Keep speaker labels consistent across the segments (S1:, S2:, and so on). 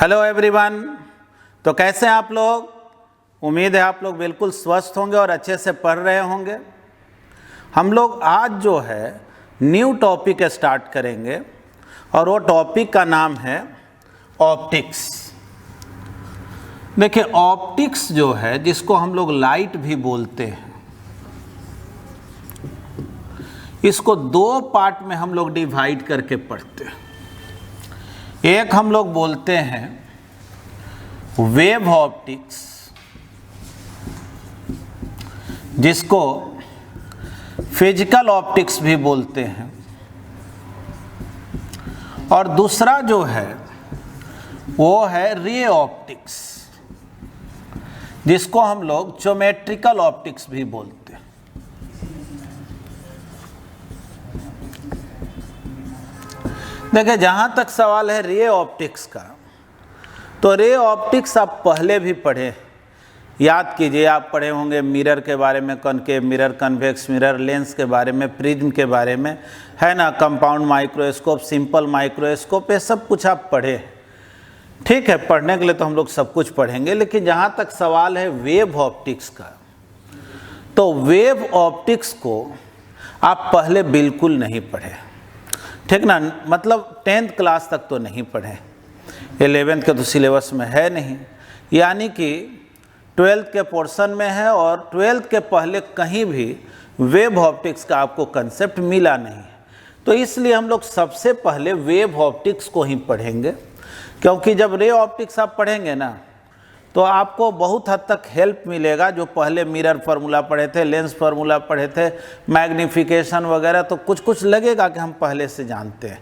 S1: Hello everyone. तो कैसे हैं आप लोग? उम्मीद है आप लोग बिल्कुल स्वस्थ होंगे और अच्छे से पढ़ रहे होंगे। हम लोग आज जो है न्यू टॉपिक स्टार्ट करेंगे और वो टॉपिक का नाम है ऑप्टिक्स। देखिए, ऑप्टिक्स जो है जिसको हम लोग लाइट भी बोलते हैं, इसको दो पार्ट में हम लोग डिवाइड करके पढ़ते हैं। एक हम लोग बोलते हैं वेव ऑप्टिक्स, जिसको फिजिकल ऑप्टिक्स भी बोलते हैं, और दूसरा जो है वो है रे ऑप्टिक्स, जिसको हम लोग ज्योमेट्रिकल ऑप्टिक्स भी बोलते हैं। देखिए, जहाँ तक सवाल है रे ऑप्टिक्स का, तो रे ऑप्टिक्स आप पहले भी पढ़े, याद कीजिए। आप पढ़े होंगे मिरर के बारे में, concave mirror, convex mirror, lens के बारे में, प्रिज्म के बारे में, है ना, कंपाउंड माइक्रोस्कोप, सिंपल माइक्रोस्कोप, ये सब कुछ आप पढ़े। ठीक है, पढ़ने के लिए तो हम लोग सब कुछ पढ़ेंगे, लेकिन जहाँ तक सवाल है वेव ऑप्टिक्स का, तो वेव ऑप्टिक्स को आप पहले बिल्कुल नहीं पढ़े। ठीक ना, मतलब 10th क्लास तक तो नहीं पढ़े, 11th के तो सिलेबस में है नहीं, यानी कि 12th के पोर्शन में है, और 12th के पहले कहीं भी वेव ऑप्टिक्स का आपको कंसेप्ट मिला नहीं है। तो इसलिए हम लोग सबसे पहले वेव ऑप्टिक्स को ही पढ़ेंगे, क्योंकि जब रे ऑप्टिक्स आप पढ़ेंगे ना, तो आपको बहुत हद तक हेल्प मिलेगा। जो पहले मिरर फार्मूला पढ़े थे, लेंस फार्मूला पढ़े थे, मैग्नीफिकेशन वगैरह, तो कुछ कुछ लगेगा कि हम पहले से जानते हैं।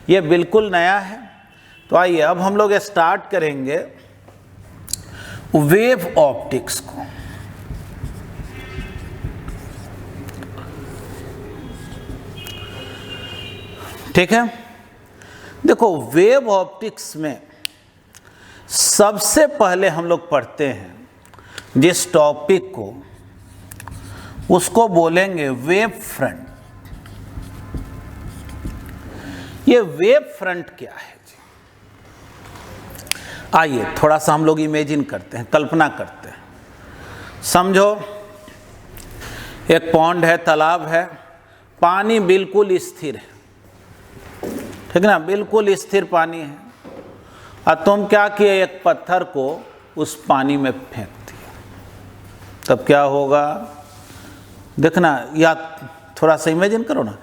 S1: ये बिल्कुल नया है। तो आइए अब हम लोग स्टार्ट करेंगे वेव ऑप्टिक्स को। ठीक है, देखो, वेव ऑप्टिक्स में सबसे पहले हम लोग पढ़ते हैं जिस टॉपिक को, उसको बोलेंगे वेव फ्रंट। ये वेव फ्रंट क्या है जी? आइए थोड़ा सा हम लोग इमेजिन करते हैं, कल्पना करते हैं। समझो एक पॉन्ड है, तालाब है, पानी बिल्कुल स्थिर है, ठीक ना, बिल्कुल स्थिर पानी है। और तुम क्या किए, एक पत्थर को उस पानी में फेंक दिया, तब क्या होगा? देखना, या थोड़ा सा इमेजिन करो ना,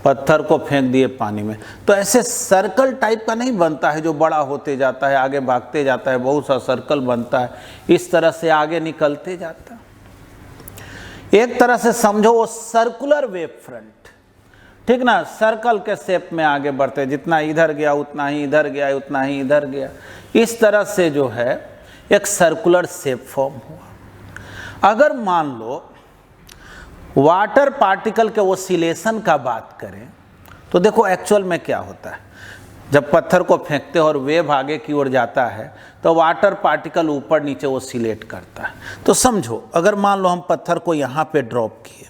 S1: पत्थर को फेंक दिए पानी में, तो ऐसे सर्कल टाइप का नहीं बनता है जो बड़ा होते जाता है, आगे भागते जाता है, बहुत सा सर्कल बनता है, इस तरह से आगे निकलते जाता है। एक तरह से समझो वो सर्कुलर वेव फ्रंट, ठीक ना, सर्कल के शेप में आगे बढ़ते, जितना इधर गया उतना ही इधर गया, उतना ही इधर गया, इस तरह से जो है एक सर्कुलर शेप फॉर्म हुआ। अगर मान लो वाटर पार्टिकल के ओसिलेशन का बात करें, तो देखो एक्चुअल में क्या होता है। जब पत्थर को फेंकते हो और वेव आगे की ओर जाता है, तो वाटर पार्टिकल ऊपर नीचे ओसिलेट करता है। तो समझो, अगर मान लो हम पत्थर को यहाँ पे ड्रॉप किए,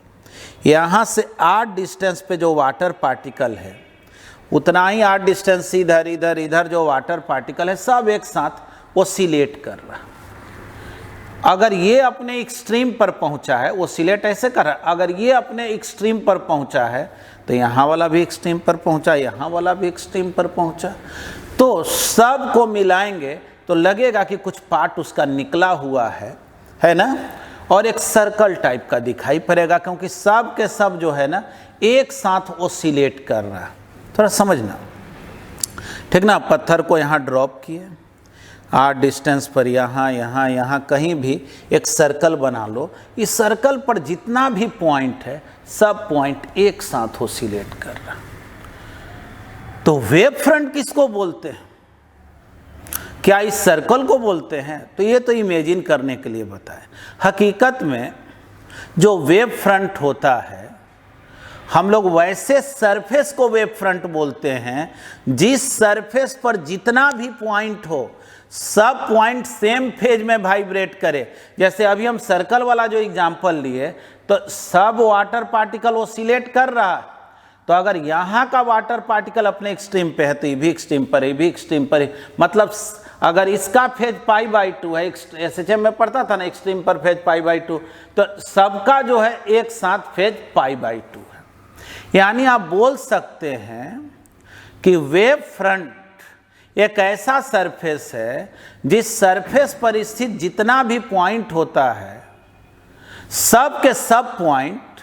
S1: यहाँ से 8 डिस्टेंस पे जो वाटर पार्टिकल है, उतना ही 8 डिस्टेंस इधर इधर इधर जो वाटर पार्टिकल है, सब एक साथ ओसिलेट कर रहा है। अगर ये अपने एक्सट्रीम पर पहुंचा है, ओसिलेट ऐसे कर रहा है, अगर ये अपने एक्सट्रीम पर पहुंचा है, तो यहाँ वाला भी एक्सट्रीम पर पहुंचा, यहाँ वाला भी एक्सट्रीम पर पहुंचा, तो सब को मिलाएंगे तो लगेगा कि कुछ पार्ट उसका निकला हुआ है ना, और एक सर्कल टाइप का दिखाई पड़ेगा, क्योंकि सब के सब जो है ना एक साथ ओसिलेट कर रहा है। थोड़ा समझना, ठीक ना। पत्थर को यहाँ ड्रॉप किए, 8 डिस्टेंस पर यहाँ यहाँ यहाँ कहीं भी एक सर्कल बना लो। इस सर्कल पर जितना भी पॉइंट है, सब पॉइंट एक साथ ओसिलेट कर रहा है। तो वेव फ्रंट किसको बोलते हैं? क्या इस सर्कल को बोलते हैं? तो ये तो इमेजिन करने के लिए बताएं। हकीकत में जो वेव फ्रंट होता है, हम लोग वैसे सरफेस को वेव फ्रंट बोलते हैं जिस सरफेस पर जितना भी पॉइंट हो, सब पॉइंट सेम फेज में वाइब्रेट करे। जैसे अभी हम सर्कल वाला जो एग्जांपल लिए, तो सब वाटर पार्टिकल ओसिलेट कर रहा है, तो अगर यहाँ का वाटर पार्टिकल अपने एक्सट्रीम पे है तो ये भी एक्सट्रीम पर है, ये भी एक्सट्रीम पर है, मतलब अगर इसका फेज π/2 है, SHM में पढ़ता था ना एक्सट्रीम पर फेज π/2, तो सबका जो है एक साथ फेज π/2 है। यानी आप बोल सकते हैं कि वेव फ्रंट एक ऐसा सरफेस है जिस सरफेस पर स्थित जितना भी पॉइंट होता है सब के सब पॉइंट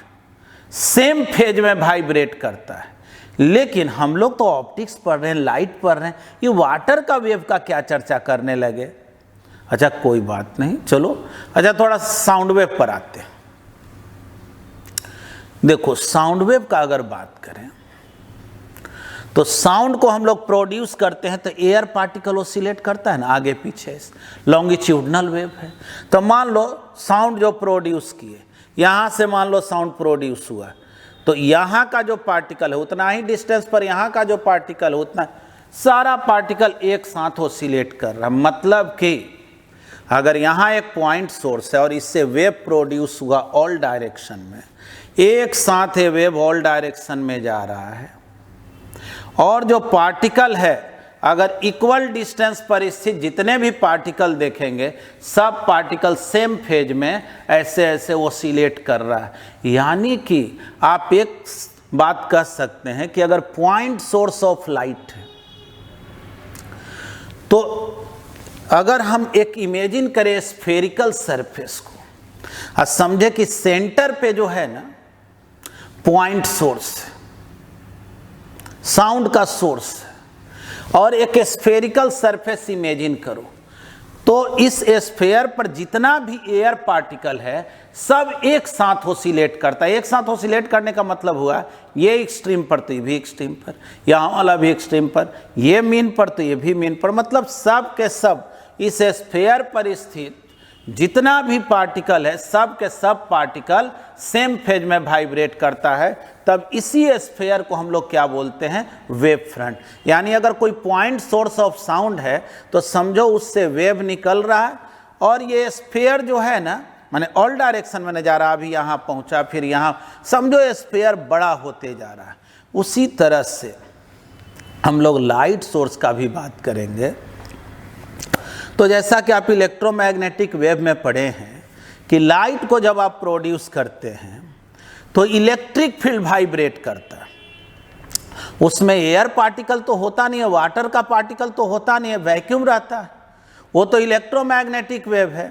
S1: सेम फेज में वाइब्रेट करता है। लेकिन हम लोग तो ऑप्टिक्स पढ़ रहे हैं, लाइट पढ़ रहे हैं, ये वाटर का वेव का क्या चर्चा करने लगे। अच्छा कोई बात नहीं, चलो अच्छा थोड़ा साउंड वेव पर आते हैं। देखो साउंड वेव का अगर बात करें तो साउंड को हम लोग प्रोड्यूस करते हैं तो एयर पार्टिकल ऑसिलेट करता है ना आगे पीछे, लॉन्गिट्यूडनल वेव है। तो मान लो साउंड जो प्रोड्यूस किए, यहाँ से मान लो साउंड प्रोड्यूस हुआ, तो यहाँ का जो पार्टिकल है उतना ही डिस्टेंस पर यहाँ का जो पार्टिकल है उतना सारा पार्टिकल एक साथ ऑसिलेट कर रहा है। मतलब कि अगर यहाँ एक पॉइंट सोर्स है और इससे वेव प्रोड्यूस हुआ ऑल डायरेक्शन में, एक साथ ये वेव ऑल डायरेक्शन में जा रहा है, और जो पार्टिकल है अगर इक्वल डिस्टेंस पर स्थित जितने भी पार्टिकल देखेंगे सब पार्टिकल सेम फेज में ऐसे ऐसे ऑसिलेट कर रहा है। यानी कि आप एक बात कह सकते हैं कि अगर पॉइंट सोर्स ऑफ लाइट है तो अगर हम एक इमेजिन करें स्फेरिकल सरफेस को और समझे कि सेंटर पे जो है ना पॉइंट सोर्स है, साउंड का सोर्स है, और एक स्फेरिकल सरफेस इमेजिन करो, तो इस स्फेयर पर जितना भी एयर पार्टिकल है सब एक साथ ऑसिलेट करता है। एक साथ ऑसिलेट करने का मतलब हुआ ये एक्सट्रीम पर तो ये भी एक्सट्रीम पर, यहाँ वाला भी एक्सट्रीम पर, ये मीन पर तो ये भी मीन पर, मतलब सब के सब इस स्फेयर पर स्थित जितना भी पार्टिकल है सब के सब पार्टिकल सेम फेज में वाइब्रेट करता है। तब इसी स्फेयर को हम लोग क्या बोलते हैं, वेव फ्रंट। यानी अगर कोई पॉइंट सोर्स ऑफ साउंड है तो समझो उससे वेव निकल रहा है, और ये स्फेयर जो है ना माने ऑल डायरेक्शन में जा रहा, अभी यहाँ पहुँचा फिर यहाँ, समझो स्फेयर बड़ा होते जा रहा है। उसी तरह से हम लोग लाइट सोर्स का भी बात करेंगे। तो जैसा कि आप इलेक्ट्रोमैग्नेटिक वेव में पढ़े हैं कि लाइट को जब आप प्रोड्यूस करते हैं तो इलेक्ट्रिक फील्ड वाइब्रेट करता है। उसमें एयर पार्टिकल तो होता नहीं है, वाटर का पार्टिकल तो होता नहीं है, वैक्यूम रहता है, वो तो इलेक्ट्रोमैग्नेटिक वेव है।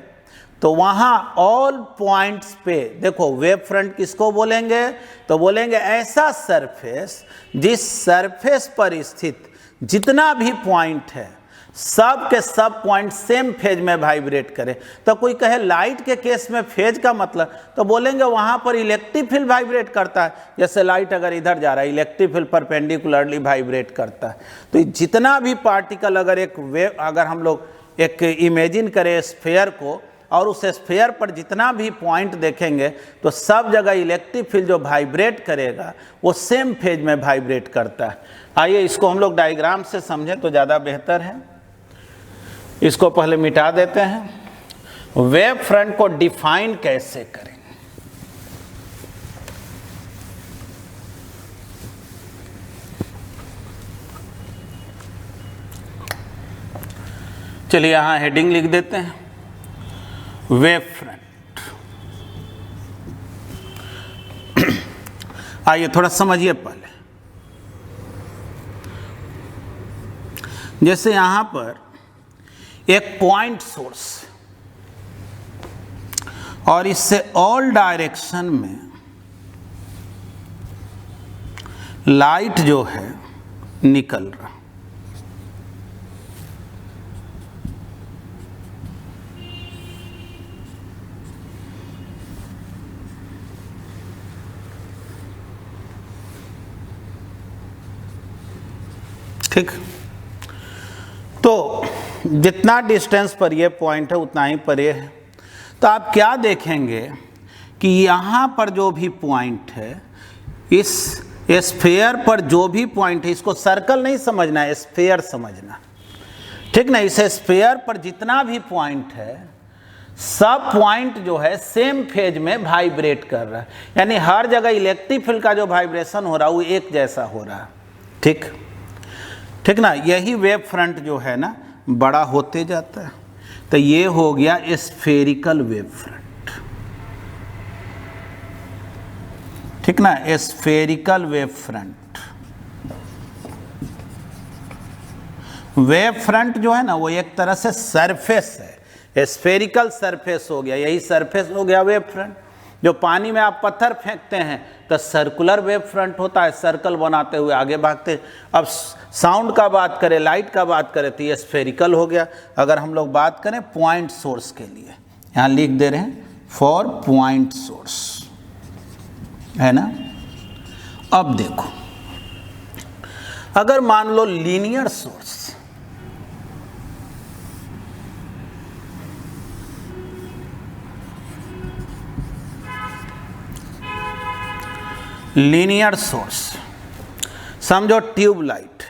S1: तो वहाँ ऑल पॉइंट्स पे देखो वेव फ्रंट किसको बोलेंगे, तो बोलेंगे ऐसा सरफेस जिस सरफेस पर स्थित जितना भी पॉइंट है सब के सब पॉइंट सेम फेज में वाइब्रेट करे। तो कोई कहे लाइट के केस में फेज का मतलब, तो बोलेंगे वहाँ पर इलेक्ट्रिक फील्ड वाइब्रेट करता है। जैसे लाइट अगर इधर जा रहा है इलेक्ट्रिक फील्ड परपेंडिकुलरली वाइब्रेट करता है। तो जितना भी पार्टिकल अगर एक वेव, अगर हम लोग एक इमेजिन करें स्फेयर को और उस स्फेयर पर जितना भी पॉइंट देखेंगे तो सब जगह इलेक्ट्रिक फील्ड जो वाइब्रेट करेगा वो सेम फेज में वाइब्रेट करता है। आइए इसको हम लोग डायग्राम से समझें तो ज़्यादा बेहतर है। इसको पहले मिटा देते हैं। वेव फ्रंट को डिफाइन कैसे करें, चलिए यहां हेडिंग लिख देते हैं, वेव फ्रंट। आइए थोड़ा समझिए पहले। जैसे यहां पर एक पॉइंट सोर्स और इससे ऑल डायरेक्शन में लाइट जो है निकल रहा, ठीक। तो जितना डिस्टेंस पर ये पॉइंट है उतना ही पर ये है। तो आप क्या देखेंगे कि यहाँ पर जो भी पॉइंट है, इस स्फेयर पर जो भी पॉइंट है, इसको सर्कल नहीं समझना है, स्फेयर समझना, ठीक ना। इस स्फेयर पर जितना भी पॉइंट है सब पॉइंट जो है सेम फेज में वाइब्रेट कर रहा है। यानी हर जगह इलेक्ट्रिक फील्ड का जो वाइब्रेशन हो रहा है वो एक जैसा हो रहा है, ठीक ठीक ना। यही वेव फ्रंट जो है ना बड़ा होते जाता है। तो ये हो गया स्फेरिकल वेव फ्रंट, ठीक ना, spherical wave front. Wave front जो है ना वो एक तरह से सरफेस है, स्फेरिकल सरफेस हो गया, यही सरफेस हो गया वेव फ्रंट। जो पानी में आप पत्थर फेंकते हैं तो सर्कुलर वेव फ्रंट होता है, सर्कल बनाते हुए आगे भागते। अब साउंड का बात करें, लाइट का बात करें तो ये स्फेरिकल हो गया। अगर हम लोग बात करें पॉइंट सोर्स के लिए, यहाँ लिख दे रहे हैं फॉर पॉइंट सोर्स, है ना। अब देखो, अगर मान लो लीनियर सोर्स, लीनियर सोर्स समझो ट्यूब लाइट,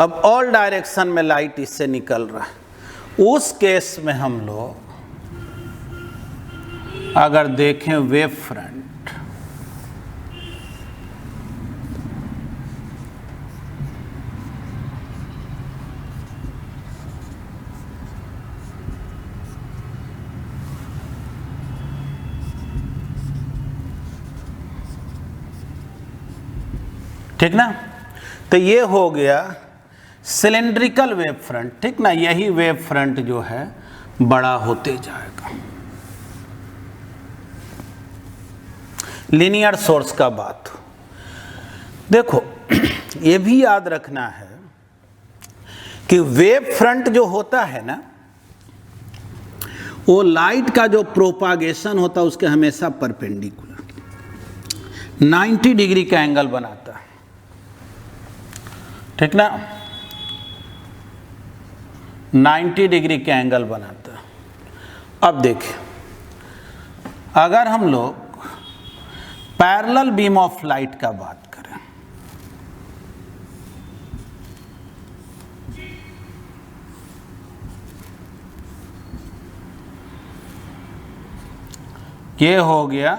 S1: अब ऑल डायरेक्शन में लाइट इससे निकल रहा है। उस केस में हम लोग अगर देखें वेव फ्रंट, ठीक ना, तो ये हो गया सिलेंड्रिकल वेव फ्रंट, ठीक ना। यही वेव फ्रंट जो है बड़ा होते जाएगा। लीनियर सोर्स का बात हो, देखो ये भी याद रखना है कि वेव फ्रंट जो होता है ना, वो लाइट का जो प्रोपागेशन होता है उसके हमेशा परपेंडिकुलर 90 डिग्री का एंगल बनाता है, ठीक ना, 90 डिग्री का एंगल बनाता है। अब देखिए, अगर हम लोग पैरेलल बीम ऑफ लाइट का बात करें, ये हो गया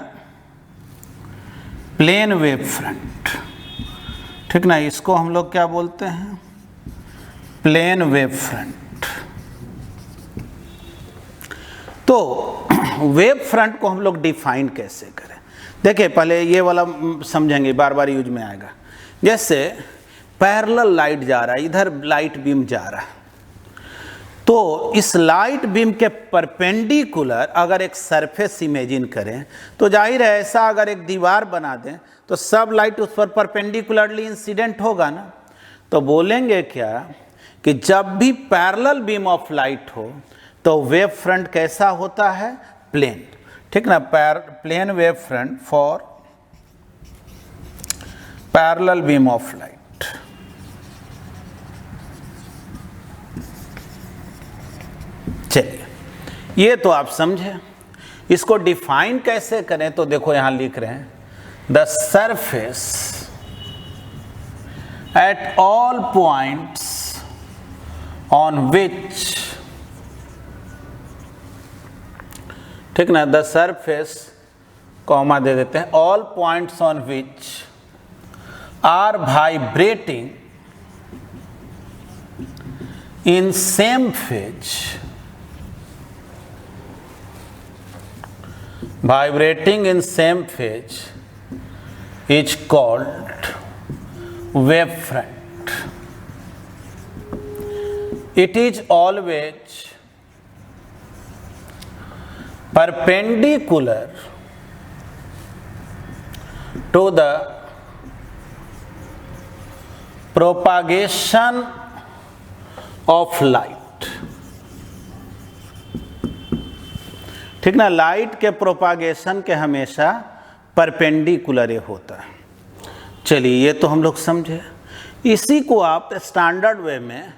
S1: प्लेन वेव फ्रंट, ठीक ना। इसको हम लोग क्या बोलते हैं, प्लेन वेव फ्रंट। तो वेव फ्रंट को हम लोग डिफाइन कैसे करें, देखिए पहले ये वाला समझेंगे, बार बार यूज में आएगा। जैसे पैरेलल लाइट जा रहा है, इधर लाइट बीम जा रहा है, तो इस लाइट बीम के परपेंडिकुलर अगर एक सरफेस इमेजिन करें तो जाहिर है ऐसा अगर एक दीवार बना दें तो सब लाइट उस पर परपेंडिकुलरली इंसिडेंट होगा ना। तो बोलेंगे क्या कि जब भी पैरेलल बीम ऑफ लाइट हो तो वेव फ्रंट कैसा होता है, प्लेन, ठीक ना। Plane wave front for parallel beam of light. चलिए, ये तो आप समझे। इसको डिफाइन कैसे करें, तो देखो यहां लिख रहे हैं the surface at all points on which, ठीक ना, द सरफेस कॉमा दे देते हैं, all points on which are vibrating in same phase, vibrating in same phase is called wave front. It is always perpendicular to the propagation of light, ठीक ना। Light के propagation के हमेशा perpendicular होता है। चलिए, ये तो हम लोग समझे। इसी को आप स्टैंडर्ड वे में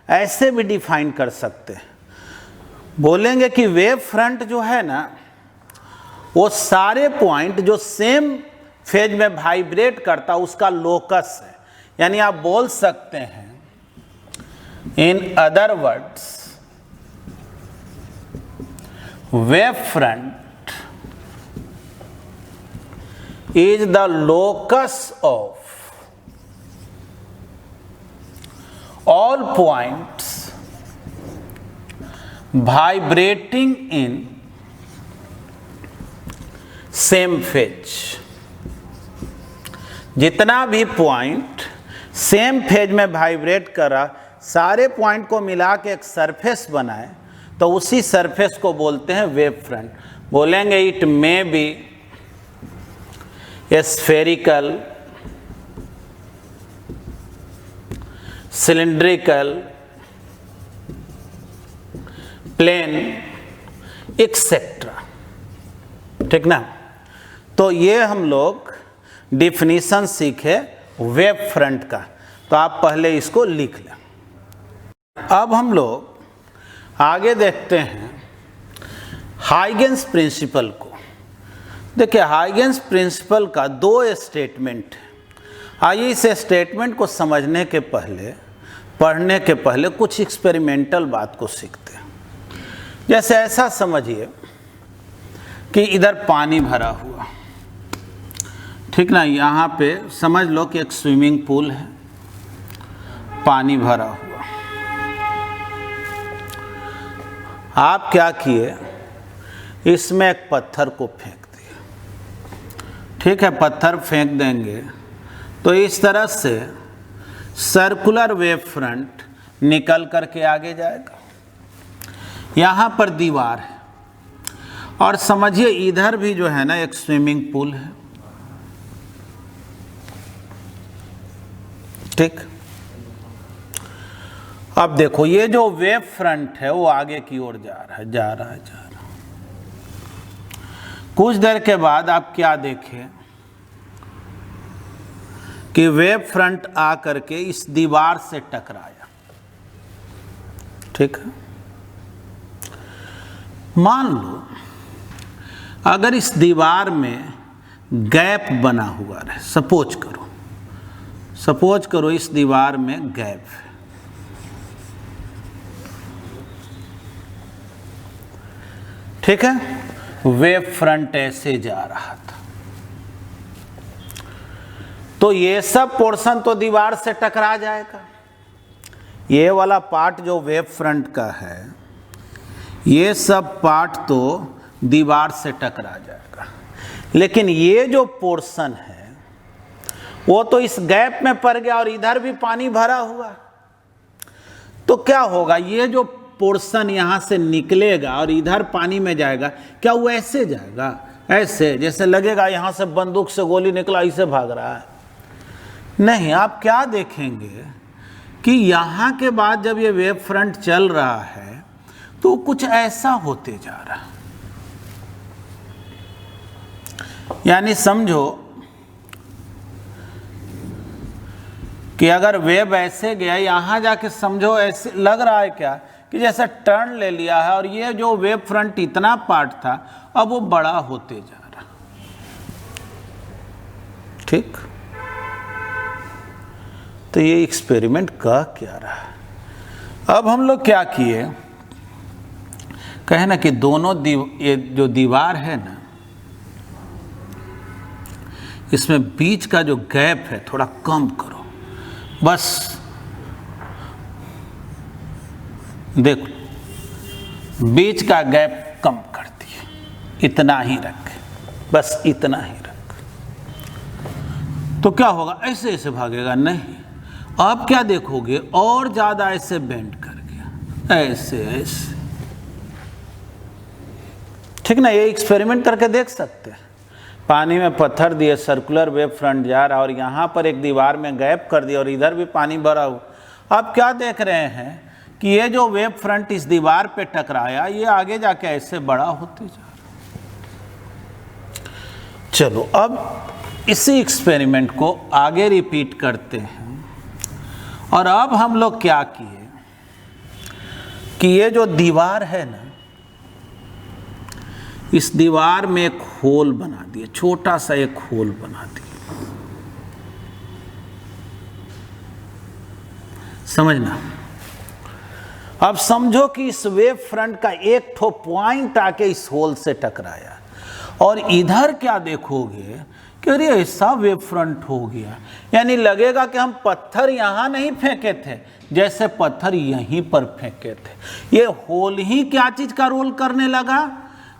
S1: ऐसे भी डिफाइन कर सकते हैं, बोलेंगे कि वेव फ्रंट जो है ना वो सारे पॉइंट जो सेम फेज में वाइब्रेट करता उसका लोकस है। यानी आप बोल सकते हैं, in other words, wave front is the locus of all points vibrating in same phase. जितना भी पॉइंट सेम फेज में वाइब्रेट कर रहा, सारे पॉइंट को मिला के एक सरफेस बनाए तो उसी सरफेस को बोलते हैं वेव फ्रंट। बोलेंगे it may be spherical, cylindrical, plane, etcetera. ठीक ना। तो ये हम लोग डिफिनीशन सीखे वेव फ्रंट का, तो आप पहले इसको लिख लें। अब हम लोग आगे देखते हैं हाइगेंस प्रिंसिपल को। देखिए, हाइगेंस प्रिंसिपल का दो स्टेटमेंट है। आइए इस स्टेटमेंट को समझने के पहले, पढ़ने के पहले कुछ एक्सपेरिमेंटल बात को सीखते हैं। जैसे ऐसा समझिए कि इधर पानी भरा हुआ, ठीक ना। यहाँ पे समझ लो कि एक स्विमिंग पूल है, पानी भरा हुआ। आप क्या किए, इसमें एक पत्थर को फेंक दिए। ठीक है, पत्थर फेंक देंगे तो इस तरह से सर्कुलर वेव फ्रंट निकल करके आगे जाएगा। यहाँ पर दीवार है और समझिए इधर भी जो है ना एक स्विमिंग पूल है। ठीक। अब देखो ये जो वेव फ्रंट है वो आगे की ओर जा रहा है, जा रहा है, जा रहा है। कुछ देर के बाद आप क्या देखें कि वेव फ्रंट आ करके इस दीवार से टकराया। ठीक है। मान लो अगर इस दीवार में गैप बना हुआ रहे, सपोज करो इस दीवार में गैप है। ठीक है, वेव फ्रंट ऐसे जा रहा था तो ये सब पोर्शन तो दीवार से टकरा जाएगा। ये वाला पार्ट जो वेव फ्रंट का है, ये सब पार्ट तो दीवार से टकरा जाएगा। लेकिन ये जो पोर्शन है वो तो इस गैप में पड़ गया और इधर भी पानी भरा हुआ। तो क्या होगा, ये जो पोर्शन यहाँ से निकलेगा और इधर पानी में जाएगा, क्या वो ऐसे जाएगा, ऐसे जैसे लगेगा यहाँ से बंदूक से गोली निकला ऐसे भाग रहा है? नहीं। आप क्या देखेंगे कि यहाँ के बाद जब ये वेव फ्रंट चल रहा है तो कुछ ऐसा होते जा रहा है। यानी समझो कि अगर वेव ऐसे गया, यहाँ जाके समझो ऐसे लग रहा है क्या कि जैसे टर्न ले लिया है और ये जो वेव फ्रंट इतना पार्ट था अब वो बड़ा होते जा रहा। ठीक। तो ये एक्सपेरिमेंट कह क्या रहा है। अब हम लोग क्या किए, कहे ना कि दोनों ये जो दीवार है ना, इसमें बीच का जो गैप है थोड़ा कम करो। बस देखो बीच का गैप कम कर दिए, इतना ही रख, बस इतना ही रख। तो क्या होगा, ऐसे ऐसे भागेगा नहीं। अब क्या देखोगे, और ज्यादा ऐसे बेंड कर गया, ऐसे ऐसे। ठीक ना। ये एक्सपेरिमेंट करके देख सकते हैं। पानी में पत्थर दिए, सर्कुलर वेव फ्रंट जा रहा और यहाँ पर एक दीवार में गैप कर दिया और इधर भी पानी भरा हुआ। अब क्या देख रहे हैं कि ये जो वेव फ्रंट इस दीवार पे टकराया, ये आगे जाके ऐसे बड़ा होते जा रहा। चलो अब इसी एक्सपेरिमेंट को आगे रिपीट करते हैं। और अब हम लोग क्या किए कि ये जो दीवार है ना, इस दीवार में एक होल बना दिए, छोटा सा एक होल बना दिए। समझना। अब समझो कि इस वेव फ्रंट का एक ठो पॉइंट आके इस होल से टकराया और इधर क्या देखोगे कि अरे ऐसा वेव फ्रंट हो गया, यानी लगेगा कि हम पत्थर यहाँ नहीं फेंके थे, जैसे पत्थर यहीं पर फेंके थे। ये होल ही क्या चीज का रोल करने लगा,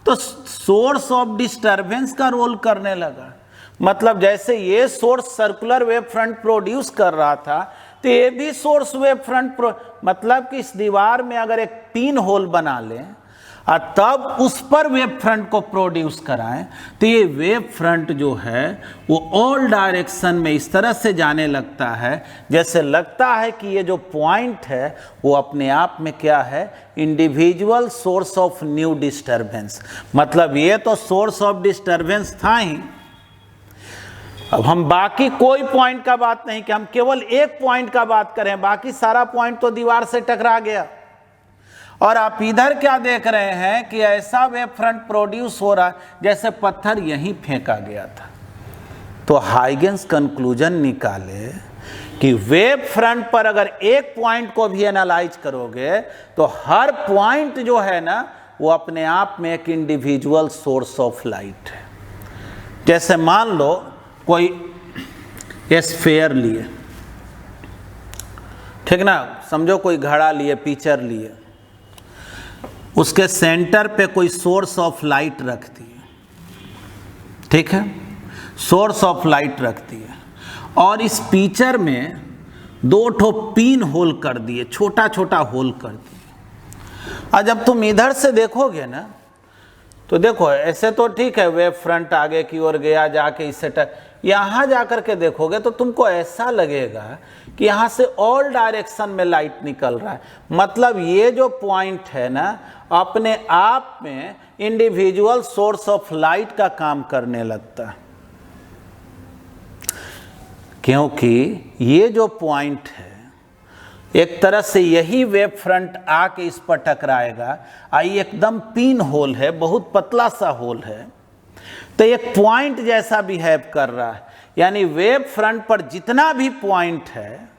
S1: तो सोर्स ऑफ डिस्टरबेंस का रोल करने लगा। मतलब जैसे ये source circular wave front produce कर रहा था, तो ये भी सोर्स वेव फ्रंट मतलब कि इस दीवार में अगर एक पिन होल बना लें और तब उस पर वेव फ्रंट को प्रोड्यूस कराएं, तो ये वेव फ्रंट जो है वो ऑल डायरेक्शन में इस तरह से जाने लगता है जैसे लगता है कि ये जो पॉइंट है वो अपने आप में क्या है, individual source of new disturbance. मतलब ये तो सोर्स ऑफ डिस्टरबेंस था ही। अब हम बाकी कोई पॉइंट का बात नहीं कि हम केवल एक पॉइंट का बात करें, बाकी सारा पॉइंट तो दीवार से टकरा गया। और आप इधर क्या देख रहे हैं कि ऐसा वेव फ्रंट प्रोड्यूस हो रहा है जैसे पत्थर यहीं फेंका गया था। तो हाइगेंस कंक्लूजन निकाले कि वेव फ्रंट पर अगर एक पॉइंट को भी एनालाइज करोगे तो हर पॉइंट जो है ना वो अपने आप में एक इंडिविजुअल सोर्स ऑफ लाइट है। जैसे मान लो कोई स्फीयर लिए, ठीक ना, समझो कोई घड़ा लिए, पिक्चर लिए, उसके सेंटर पे कोई सोर्स ऑफ लाइट रख दिए, ठीक है, सोर्स ऑफ लाइट रख दिए, और इस पिक्चर में दो ठो पिन होल कर दिए, छोटा छोटा होल कर दिए। और जब तुम इधर से देखोगे ना तो देखो ऐसे तो ठीक है, वेव फ्रंट आगे की ओर गया, जाके इससे यहाँ जाकर के देखोगे तो तुमको ऐसा लगेगा कि यहाँ से ऑल डायरेक्शन में लाइट निकल रहा है। मतलब ये जो पॉइंट है ना अपने आप में इंडिविजुअल सोर्स ऑफ लाइट का काम करने लगता है, क्योंकि ये जो पॉइंट है एक तरह से यही वेव फ्रंट आके इस पर टकराएगा। आई एकदम पिन होल है, बहुत पतला सा होल है, तो एक पॉइंट जैसा बिहेव कर रहा है। यानी वेव फ्रंट पर जितना भी पॉइंट है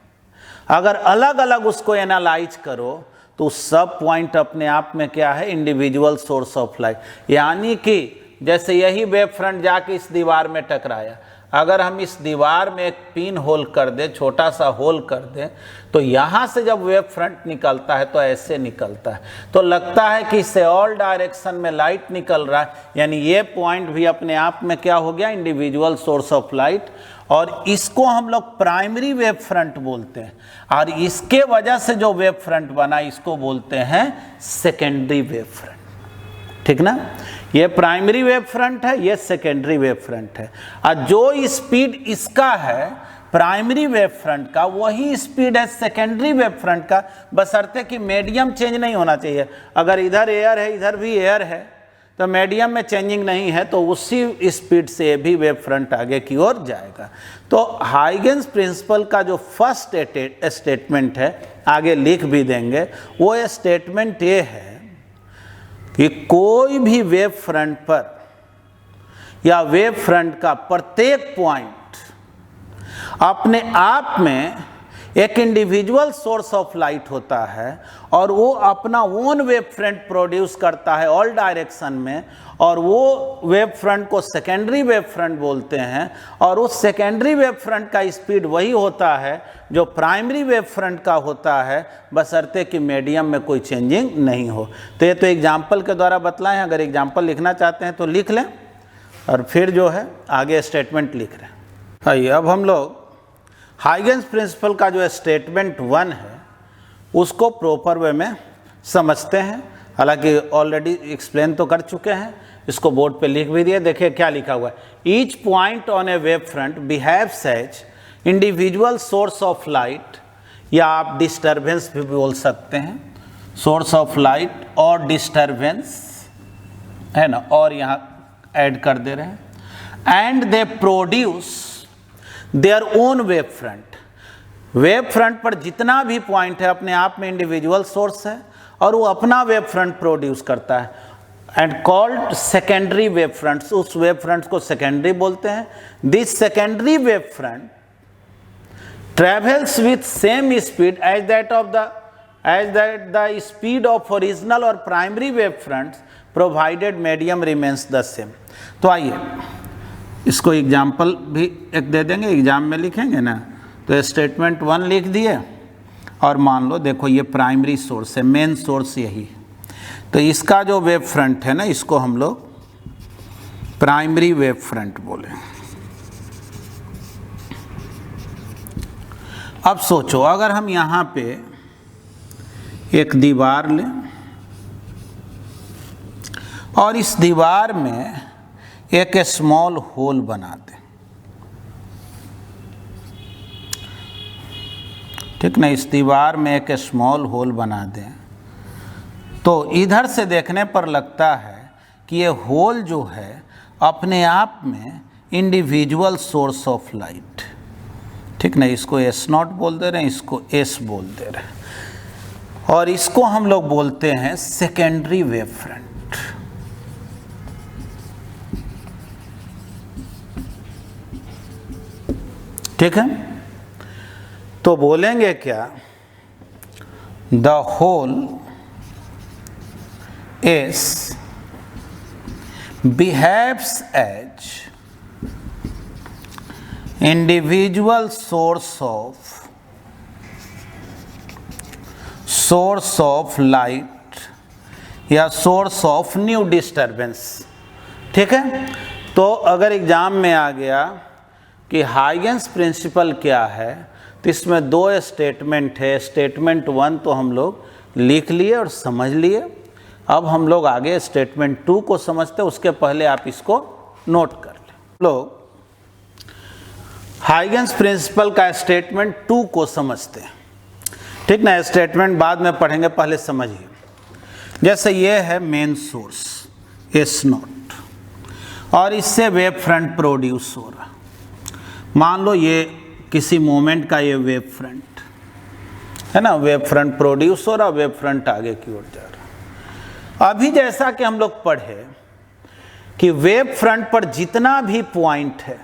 S1: अगर अलग अलग उसको एनालाइज करो तो सब पॉइंट अपने आप में क्या है, इंडिविजुअल सोर्स ऑफ लाइट। यानी कि जैसे यही वेव फ्रंट जाके इस दीवार में टकराया, अगर हम इस दीवार में एक पिन होल कर दें, छोटा सा होल कर दें, तो यहाँ से जब वेव फ्रंट निकलता है तो ऐसे निकलता है, तो लगता है कि इससे ऑल डायरेक्शन में लाइट निकल रहा है। यानी ये पॉइंट भी अपने आप में क्या हो गया, इंडिविजुअल सोर्स ऑफ लाइट। और इसको हम लोग प्राइमरी वेव फ्रंट बोलते हैं, और इसके वजह से जो वेव फ्रंट बना इसको बोलते हैं सेकेंडरी वेव फ्रंट, ठीक ना। ये प्राइमरी वेव फ्रंट है, ये सेकेंडरी वेव फ्रंट है। और जो स्पीड इसका है प्राइमरी वेव फ्रंट का, वही स्पीड है सेकेंडरी वेव फ्रंट का, बशर्ते कि मीडियम चेंज नहीं होना चाहिए। अगर इधर एयर है इधर भी एयर है तो मीडियम में चेंजिंग नहीं है, तो उसी स्पीड से भी वेव फ्रंट आगे की ओर जाएगा। तो हाइगेंस प्रिंसिपल का जो फर्स्ट स्टेटमेंट है, आगे लिख भी देंगे, वो स्टेटमेंट ये है कि कोई भी वेव फ्रंट पर या वेव फ्रंट का प्रत्येक पॉइंट अपने आप में एक इंडिविजुअल सोर्स ऑफ लाइट होता है और वो अपना ओन वेव फ्रंट प्रोड्यूस करता है ऑल डायरेक्शन में, और वो वेव फ्रंट को सेकेंडरी वेव फ्रंट बोलते हैं। और उस सेकेंडरी वेव फ्रंट का स्पीड वही होता है जो प्राइमरी वेव फ्रंट का होता है, बशर्ते कि मीडियम में कोई चेंजिंग नहीं हो। तो ये तो एग्जाम्पल के द्वारा बतलाएं, अगर एग्जाम्पल लिखना चाहते हैं तो लिख लें और फिर जो है आगे स्टेटमेंट लिख रहे हैं। आइए अब हम लोग हाइगेंस प्रिंसिपल का जो स्टेटमेंट 1 है उसको प्रॉपर वे में समझते हैं। हालांकि ऑलरेडी एक्सप्लेन तो कर चुके हैं, इसको बोर्ड पे लिख भी दिए। देखिए क्या लिखा हुआ है, each point on a wave front behaves as individual source of light, या आप डिस्टर्बेंस भी बोल सकते हैं, सोर्स ऑफ लाइट और डिस्टर्बेंस है ना, और यहाँ ऐड कर दे रहे हैं। And they produce their own wave front. Wave front पर जितना भी पॉइंट है अपने आप में इंडिविजुअल सोर्स है और वो अपना वेव फ्रंट प्रोड्यूस करता है। And called secondary wave fronts, उस वेव फ्रंट्स को सेकेंडरी बोलते हैं। This secondary wave front travels with same speed as that the speed of original और primary wave fronts provided medium remains the same. तो आइए इसको एग्जाम्पल भी एक दे देंगे, एग्जाम में लिखेंगे ना, तो स्टेटमेंट 1 लिख दिए और मान लो देखो ये प्राइमरी सोर्स है, मेन सोर्स यही है, तो इसका जो वेव फ्रंट है ना, इसको हम लोग प्राइमरी वेव फ्रंट बोले। अब सोचो अगर हम यहाँ पे एक दीवार लें और इस दीवार में एक स्मॉल होल बना दें, ठीक ना, इस दीवार में एक स्मॉल होल बना दें, तो इधर से देखने पर लगता है कि ये होल जो है अपने आप में इंडिविजुअल सोर्स ऑफ लाइट, ठीक ना, इसको S0 बोल दे रहे हैं, इसको S बोल दे रहे हैं, और इसको हम लोग बोलते हैं सेकेंडरी वेव फ्रंट। ठीक है, तो बोलेंगे क्या, the whole S behaves as individual source of light या source of new disturbance। ठीक है, तो अगर एग्जाम में आ गया कि हाइगेंस प्रिंसिपल क्या है, तो इसमें 2 स्टेटमेंट है। स्टेटमेंट 1 तो हम लोग लिख लिए और समझ लिए, अब हम लोग आगे स्टेटमेंट 2 को समझते हैं, उसके पहले आप इसको नोट कर लें। लोग हाइगेंस प्रिंसिपल का स्टेटमेंट 2 को समझते हैं, ठीक ना, स्टेटमेंट बाद में पढ़ेंगे, पहले समझिए। जैसे ये है मेन सोर्स S0 और इससे वेव फ्रंट प्रोड्यूस हो रहा, मान लो ये किसी मोमेंट का ये वेव फ्रंट है ना, वेव फ्रंट प्रोड्यूस हो रहा, वेव फ्रंट आगे की ओर जा रहा। अभी जैसा कि हम लोग पढ़े कि वेव फ्रंट पर जितना भी पॉइंट है,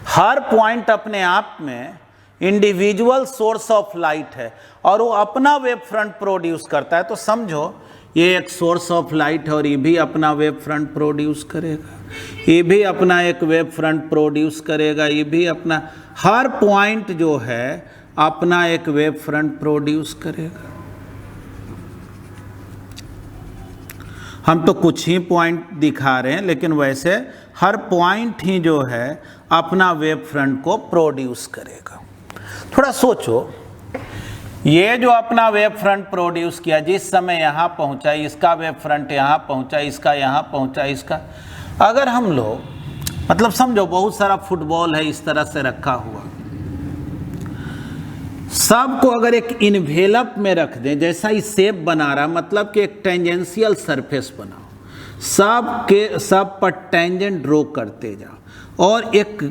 S1: हर पॉइंट अपने आप में इंडिविजुअल सोर्स ऑफ लाइट है और वो अपना वेव फ्रंट प्रोड्यूस करता है। तो समझो ये एक सोर्स ऑफ लाइट है और ये भी अपना वेव फ्रंट प्रोड्यूस करेगा, ये भी अपना एक वेव फ्रंट प्रोड्यूस करेगा, ये भी अपना, हर पॉइंट जो है अपना एक वेव फ्रंट प्रोड्यूस करेगा। हम तो कुछ ही पॉइंट दिखा रहे हैं, लेकिन वैसे हर पॉइंट ही जो है अपना वेव फ्रंट को प्रोड्यूस करेगा। थोड़ा सोचो, ये जो अपना वेव फ्रंट प्रोड्यूस किया, जिस समय यहाँ पहुँचा, इसका वेव फ्रंट यहाँ पहुँचा, इसका यहाँ पहुँचा, इसका, अगर हम लोग मतलब समझो बहुत सारा फुटबॉल है इस तरह से रखा हुआ, सबको अगर एक इन्वेलप में रख दें, जैसा ही शेप बना रहा, मतलब कि एक टेंजेंशियल सरफेस बनाओ, सब पर टेंजेंट ड्रॉ करते जाओ और एक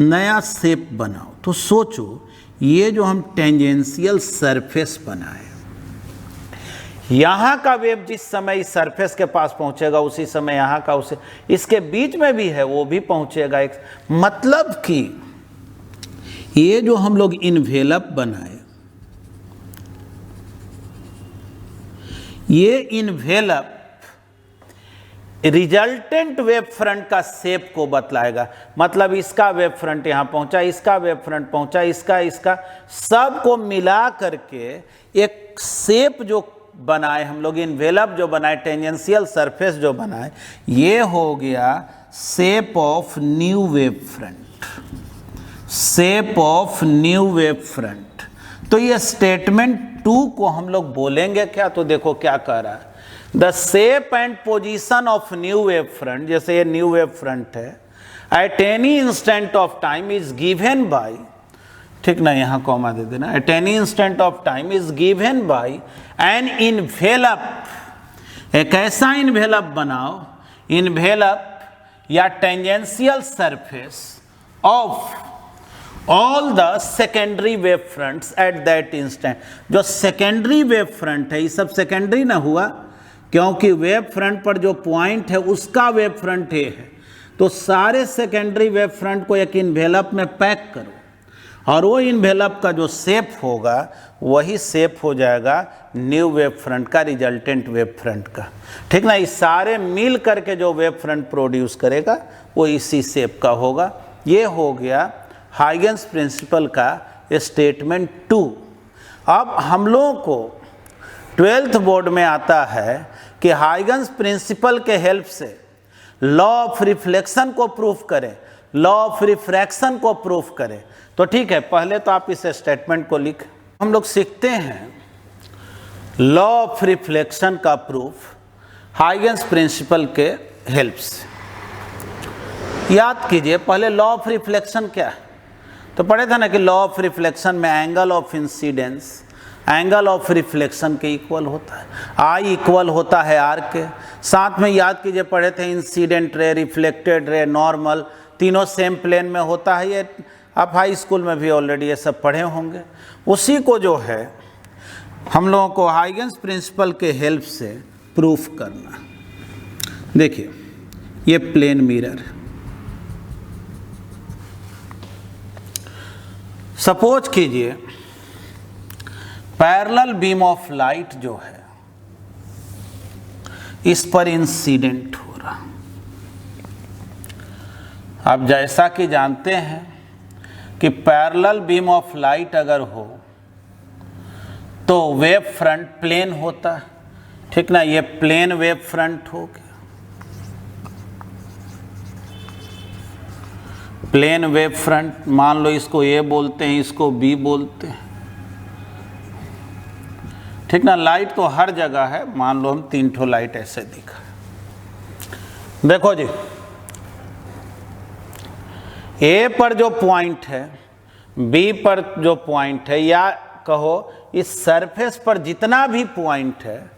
S1: नया शेप बनाओ, तो सोचो ये जो हम टेंजेंशियल सरफेस बनाए, यहाँ का वेव जिस समय इस सरफेस के पास पहुँचेगा उसी समय यहाँ का उसे, इसके बीच में भी है वो भी पहुँचेगा। एक मतलब कि ये जो हम लोग इन्वेलप बनाए, ये इन्वेलप रिजल्टेंट वेव फ्रंट का शेप को बतलाएगा। मतलब इसका वेव फ्रंट यहाँ पहुंचा, इसका वेव फ्रंट पहुंचा, इसका सब को मिला करके एक शेप जो बनाए हम लोग, इन्वेलप जो बनाए, टेंजेंशियल सरफेस जो बनाए, ये हो गया shape of new wave front, shape of new wave front. तो ये स्टेटमेंट 2 को हम लोग बोलेंगे क्या, तो देखो क्या कह रहा है, the shape and position of new wave front, जैसे ये न्यू वेव फ्रंट है, at any instant of time is given by, ठीक ना, यहाँ कॉमा दे देना, at any instant of time is given by an envelope. एक ऐसा इन्वेलप बनाओ, इन्वेलप या tangential surface of all the secondary wave fronts at that instant. जो सेकेंडरी वेव फ्रंट है, ये सब सेकेंडरी ना हुआ, क्योंकि वेव फ्रंट पर जो पॉइंट है उसका वेव फ्रंट ये है, तो सारे सेकेंडरी वेव फ्रंट को एक इन्वेलप में पैक करो और वो इन्वेलप का जो शेप होगा वही शेप हो जाएगा न्यू वेव फ्रंट का, रिजल्टेंट वेव फ्रंट का, ठीक ना। इस सारे मिल करके जो वेव फ्रंट प्रोड्यूस करेगा वो इसी शेप का होगा। ये हो गया हाइगन्स प्रिंसिपल का स्टेटमेंट 2। अब हम लोगों को 12th बोर्ड में आता है कि हाइगन्स प्रिंसिपल के हेल्प से लॉ ऑफ रिफ्लेक्शन को प्रूफ करें, लॉ ऑफ रिफ्रैक्शन को प्रूफ करें। तो ठीक है, पहले तो आप इस स्टेटमेंट को लिखें। हम लोग सीखते हैं लॉ ऑफ रिफ्लेक्शन का प्रूफ हाइगन्स प्रिंसिपल के हेल्प से। याद कीजिए पहले लॉ ऑफ रिफ्लेक्शन क्या है, तो पढ़े थे ना कि लॉ ऑफ रिफ्लेक्शन में angle of incidence angle of reflection के इक्वल होता है, आई इक्वल होता है आर के। साथ में याद कीजिए पढ़े थे incident ray, reflected ray, normal, तीनों सेम प्लेन में होता है। ये आप हाई स्कूल में भी ऑलरेडी ये सब पढ़े होंगे। उसी को जो है हम लोगों को हाइगन्स प्रिंसिपल के हेल्प से प्रूफ करना। देखिए ये प्लेन मिरर, सपोज कीजिए पैरेलल बीम ऑफ लाइट जो है इस पर इंसिडेंट हो रहा। आप जैसा कि जानते हैं कि पैरेलल बीम ऑफ लाइट अगर हो तो वेव फ्रंट प्लेन होता है, ठीक ना। ये प्लेन वेव फ्रंट हो गया, प्लेन वेव फ्रंट। मान लो इसको ए बोलते हैं, इसको बी बोलते हैं, ठीक ना। लाइट तो हर जगह है, मान लो हम 3 ठो लाइट ऐसे दिखा। देखो जी, ए पर जो पॉइंट है, बी पर जो पॉइंट है, या कहो इस सरफेस पर जितना भी पॉइंट है,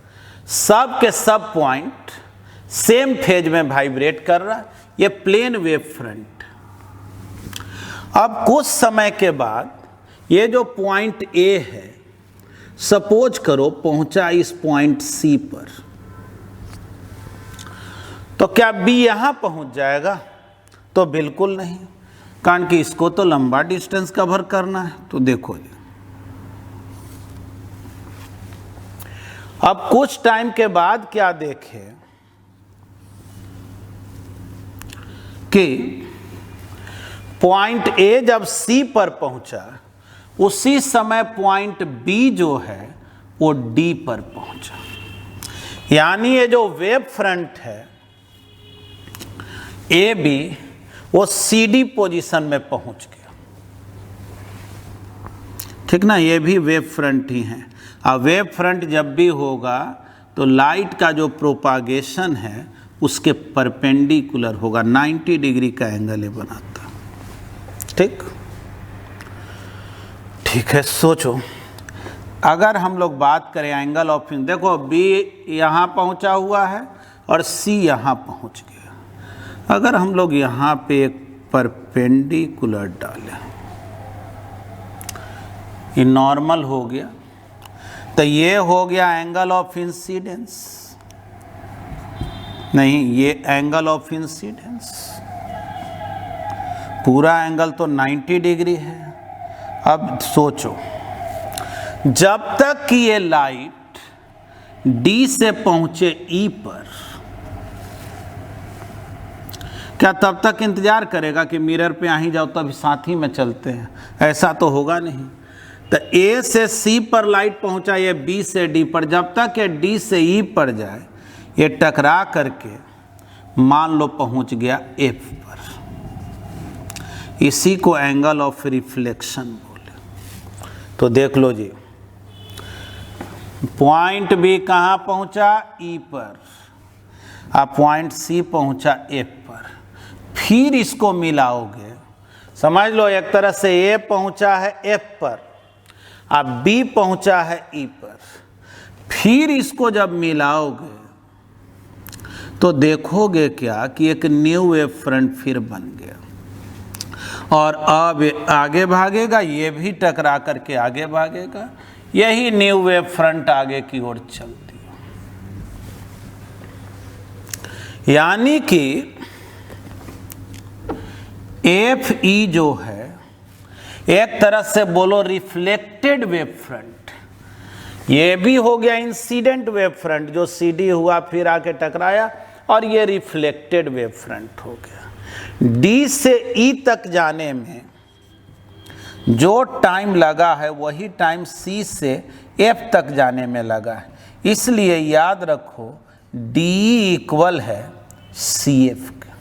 S1: सब के सब पॉइंट सेम फेज में वाइब्रेट कर रहा है। ये प्लेन वेव फ्रंट। अब कुछ समय के बाद ये जो पॉइंट ए है, सपोज करो पहुंचा इस पॉइंट सी पर, तो क्या बी यहां पहुंच जाएगा? तो बिल्कुल नहीं, कारण कि इसको तो लंबा डिस्टेंस कवर करना है। तो देखो जी, अब कुछ टाइम के बाद क्या देखें कि पॉइंट ए जब सी पर पहुंचा, उसी समय पॉइंट बी जो है वो डी पर पहुंचा। यानी ये जो वेव फ्रंट है ए बी, वो सी डी पोजीशन में पहुंच गया, ठीक ना। ये भी वेव फ्रंट ही है। अब वेव फ्रंट जब भी होगा तो लाइट का जो प्रोपागेशन है उसके परपेंडिकुलर होगा, 90 डिग्री का एंगल ये बनाता, ठीक। ठीक है, सोचो अगर हम लोग बात करें एंगल ऑफ, देखो बी यहाँ पहुँचा हुआ है और सी यहाँ पहुँच गया। अगर हम लोग यहाँ पे एक परपेंडिकुलर डालें, ये नॉर्मल हो गया, तो ये हो गया एंगल ऑफ इंसिडेंस। नहीं, ये एंगल ऑफ इंसिडेंस, पूरा एंगल तो 90 डिग्री है। अब सोचो, जब तक कि ये लाइट डी से पहुंचे ई पर, क्या तब तक इंतजार करेगा कि मिरर पे आ ही जाओ तब साथ ही में चलते हैं? ऐसा तो होगा नहीं। तो ए से सी पर लाइट पहुंचा, ये बी से डी पर, जब तक ये डी से ई पर जाए, ये टकरा करके मान लो पहुंच गया एफ पर। इसी को एंगल ऑफ रिफ्लेक्शन बोले। तो देख लो जी, पॉइंट बी कहाँ पहुंचा? ई पर। अब पॉइंट सी पहुंचा एफ पर, फिर इसको मिलाओगे। समझ लो एक तरह से ए पहुंचा है एफ पर, अब बी पहुंचा है ई पर, फिर इसको जब मिलाओगे तो देखोगे क्या कि एक न्यू वेव फ्रंट फिर बन गया, और अब आगे भागेगा, ये भी टकरा करके आगे भागेगा, यही न्यू वेव फ्रंट आगे की ओर चलती है। यानी कि एफ ई जो है एक तरह से बोलो रिफ्लेक्टेड वेव फ्रंट, ये भी हो गया इंसिडेंट वेव फ्रंट जो सीडी हुआ फिर आके टकराया, और ये रिफ्लेक्टेड वेव फ्रंट हो गया। डी से ई तक जाने में जो टाइम लगा है वही टाइम सी से एफ तक जाने में लगा है, इसलिए याद रखो डी इक्वल है सी एफ का।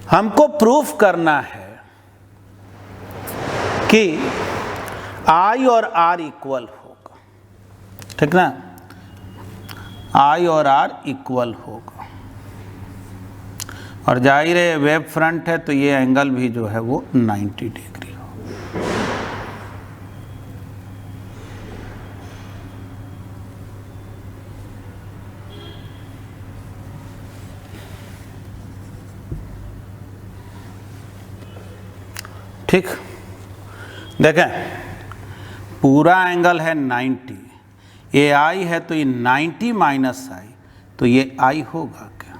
S1: हमको प्रूफ करना है कि आई और आर इक्वल होगा, ठीक ना, आई और आर इक्वल होगा, और जाहिर है वेब फ्रंट है तो ये एंगल भी जो है वो 90 डिग्री हो। ठीक, देखें पूरा एंगल है 90, ए आई है तो ये 90 माइनस आई, तो ये आई होगा क्या,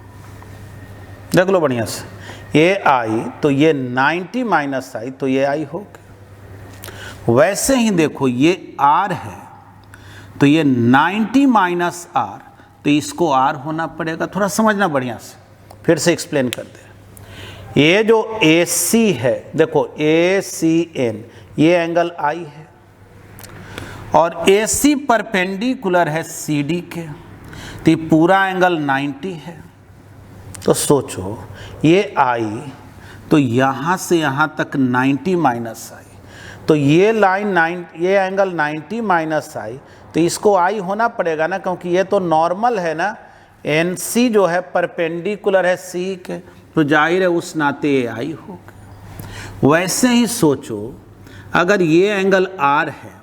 S1: देख लो बढ़िया से, ए आई तो ये 90 माइनस आई तो ये आई होगा। वैसे ही देखो ये आर है तो ये 90 माइनस आर, तो इसको आर होना पड़ेगा। थोड़ा समझना बढ़िया से, फिर से एक्सप्लेन कर दे। ये जो ए सी है, देखो ए सी एन, ये एंगल आई है, और ए सी परपेंडिकुलर है सी डी के, तो ये पूरा एंगल 90 है। तो सोचो ये आई तो यहाँ से यहाँ तक 90 माइनस आई, तो ये लाइन ये एंगल 90 माइनस आई, तो इसको आई होना पड़ेगा ना, क्योंकि ये तो नॉर्मल है ना, एन सी जो है परपेंडिकुलर है सी के, तो जाहिर है उस नाते ये आई होगा। वैसे ही सोचो अगर ये एंगल आर है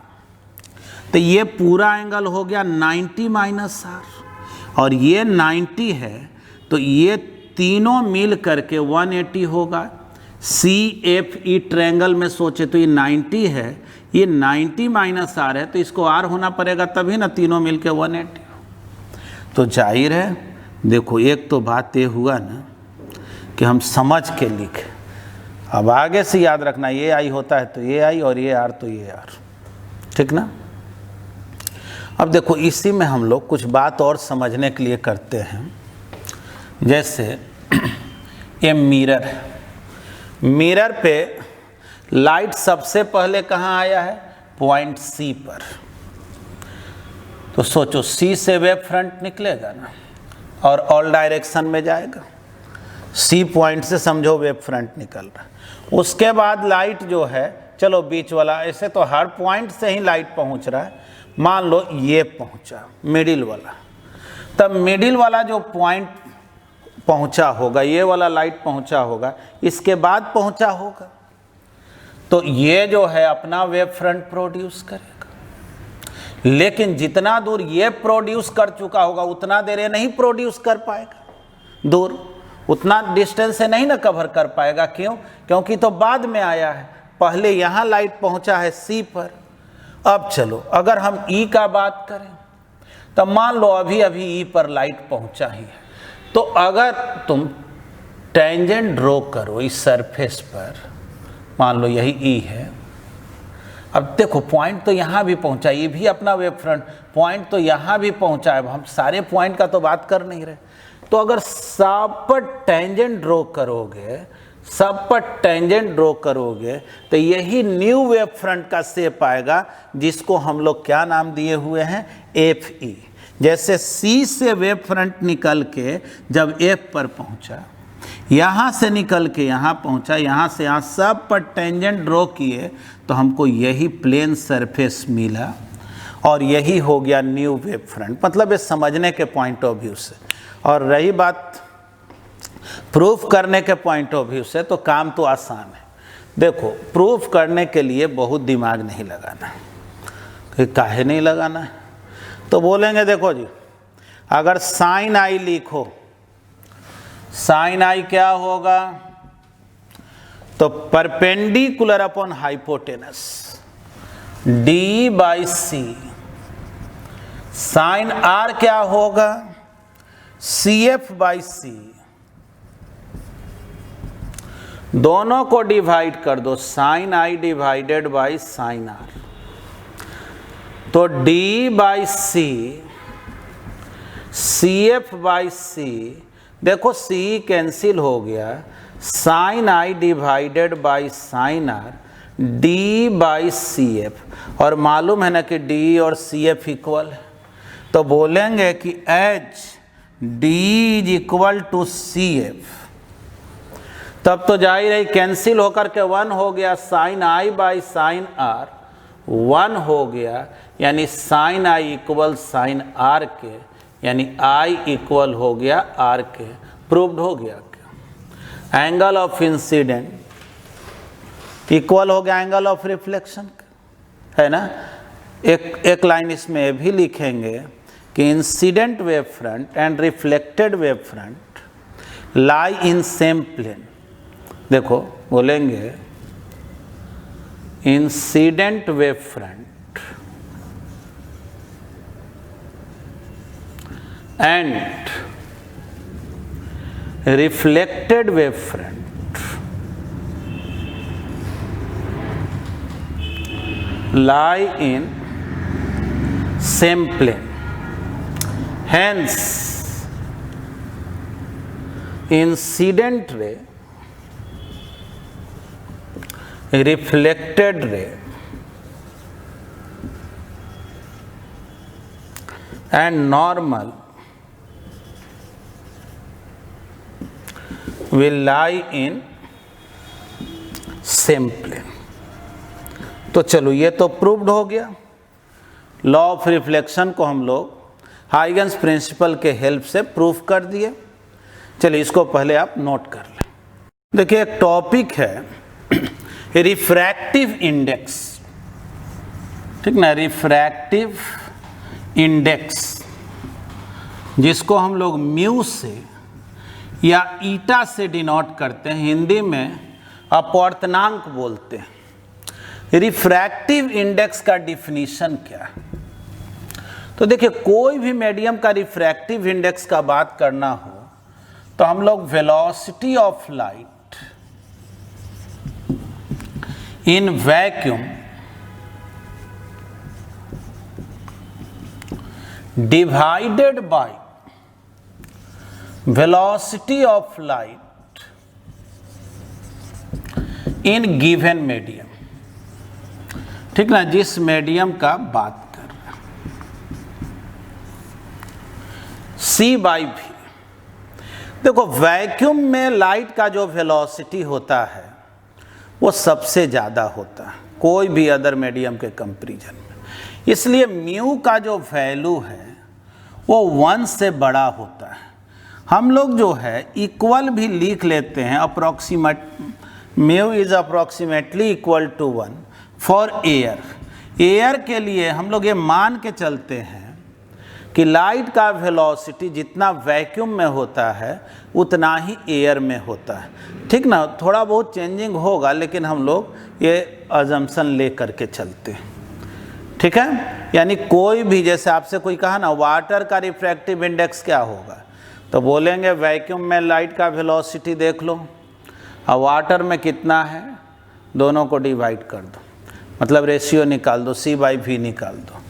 S1: तो ये पूरा एंगल हो गया 90 माइनस आर, और ये 90 है तो ये तीनों मिल करके 180 होगा। सी एफ ई ट्रायंगल में सोचे तो ये 90 है, ये 90 माइनस आर है, तो इसको आर होना पड़ेगा तभी ना तीनों मिल के 180 हो। तो जाहिर है देखो एक तो बात ये हुआ ना कि हम समझ के लिखे, अब आगे से याद रखना ये आई होता है तो ये आई, और ये आर तो ये आर, ठीक ना। अब देखो इसी में हम लोग कुछ बात और समझने के लिए करते हैं, जैसे ये मिरर है, मिरर पे लाइट सबसे पहले कहाँ आया है, पॉइंट सी पर। तो सोचो सी से वेव फ्रंट निकलेगा ना, और ऑल डायरेक्शन में जाएगा, सी पॉइंट से समझो वेव फ्रंट निकल रहा है। उसके बाद लाइट जो है, चलो बीच वाला, ऐसे तो हर पॉइंट से ही लाइट पहुंच रहा है, मान लो ये पहुंचा मिडिल वाला, तब मिडिल वाला जो पॉइंट पहुंचा होगा, ये वाला लाइट पहुंचा होगा, इसके बाद पहुंचा होगा, तो ये जो है अपना वेव फ्रंट प्रोड्यूस करेगा। लेकिन जितना दूर ये प्रोड्यूस कर चुका होगा उतना देर ये नहीं प्रोड्यूस कर पाएगा, दूर उतना डिस्टेंस से नहीं ना कवर कर पाएगा। क्यों? क्योंकि तो बाद में आया है, पहले यहाँ लाइट पहुंचा है सी पर। अब चलो अगर हम ई का बात करें तो मान लो अभी अभी ई पर लाइट पहुंचा ही है, तो अगर तुम टेंजेंट ड्रॉ करो इस सरफेस पर, मान लो यही ई है, अब देखो पॉइंट तो यहाँ भी पहुंचा, ये भी अपना वेव फ्रंट पॉइंट तो यहाँ भी पहुंचा है, हम सारे पॉइंट का तो बात कर नहीं रहे। तो अगर सब पर टेंजेंट ड्रॉ करोगे, सब पर टेंजेंट ड्रॉ करोगे, तो यही न्यू वेव फ्रंट का शेप आएगा, जिसको हम लोग क्या नाम दिए हुए हैं, एफ ई। जैसे सी से वेव फ्रंट निकल के जब एफ पर पहुंचा, यहाँ से निकल के यहाँ पहुंचा, यहाँ से यहाँ सब पर टेंजेंट ड्रॉ किए, तो हमको यही प्लेन सरफेस मिला, और यही हो गया न्यू वेव फ्रंट। मतलब ये समझने के पॉइंट ऑफ व्यू से। और रही बात प्रूफ करने के पॉइंट ऑफ व्यू से, तो काम तो आसान है। देखो प्रूफ करने के लिए बहुत दिमाग नहीं लगाना है, कि काहे नहीं लगाना है, तो बोलेंगे देखो जी अगर साइन आई लिखो, साइन आई क्या होगा, तो perpendicular upon hypotenuse D by C. Sine R क्या होगा, सी एफ बाई सी। दोनों को डिवाइड कर दो, sine i divided by sine r, तो D by C, C F by C, देखो सी कैंसिल हो गया, sine i divided by sine r D by C F, और मालूम है ना कि डी और सी एफ इक्वल है, तो बोलेंगे कि H D is equal to C F. तब तो जाहिर है कैंसिल होकर के 1 हो गया, sine I by sine R 1 हो गया, यानी sine I equal sine R के, यानी आई इक्वल हो गया आर के। प्रूव्ड हो गया क्या? एंगल ऑफ इंसिडेंट इक्वल हो गया एंगल ऑफ रिफ्लेक्शन, है ना। एक लाइन इसमें भी लिखेंगे कि incident wave front and reflected wave front lie in same plane. देखो बोलेंगे incident wave front and reflected wave front lie in same plane, hence incident ray, reflected ray and normal will lie in same plane। तो चलो ये तो proved हो गया। Law of reflection को हम लोग हाइगन्स प्रिंसिपल के हेल्प से प्रूफ कर दिए। चलिए इसको पहले आप नोट कर लें। देखिए एक टॉपिक है रिफ्रैक्टिव इंडेक्स, ठीक ना, रिफ्रैक्टिव इंडेक्स, जिसको हम लोग म्यू से या ईटा से डिनोट करते हैं, हिंदी में अपवर्तनांक बोलते हैं। रिफ्रैक्टिव इंडेक्स का डिफिनीशन क्या है? तो देखिए कोई भी मीडियम का रिफ्रैक्टिव इंडेक्स का बात करना हो तो हम लोग velocity of light in vacuum divided by velocity of light in given medium, ठीक ना, जिस मीडियम का बात कर रहे हैं, सी बाई भी। देखो वैक्यूम में लाइट का जो वेलोसिटी होता है वो सबसे ज़्यादा होता है कोई भी अदर मीडियम के कंपैरिजन में, इसलिए म्यू का जो वैल्यू है वो 1 से बड़ा होता है। हम लोग जो है इक्वल भी लिख लेते हैं, approximate mu is approximately equal to 1 for air. Air के लिए हम लोग ये मान के चलते हैं कि लाइट का वेलोसिटी जितना वैक्यूम में होता है उतना ही एयर में होता है, ठीक ना। थोड़ा बहुत चेंजिंग होगा लेकिन हम लोग ये अजम्पशन ले करके चलते हैं, ठीक है। यानी कोई भी, जैसे आपसे कोई कहा ना वाटर का रिफ्रैक्टिव इंडेक्स क्या होगा, तो बोलेंगे वैक्यूम में लाइट का वेलोसिटी देख लो और वाटर में कितना है, दोनों को डिवाइड कर दो, मतलब रेशियो निकाल दो, सी बाई भी निकाल दो।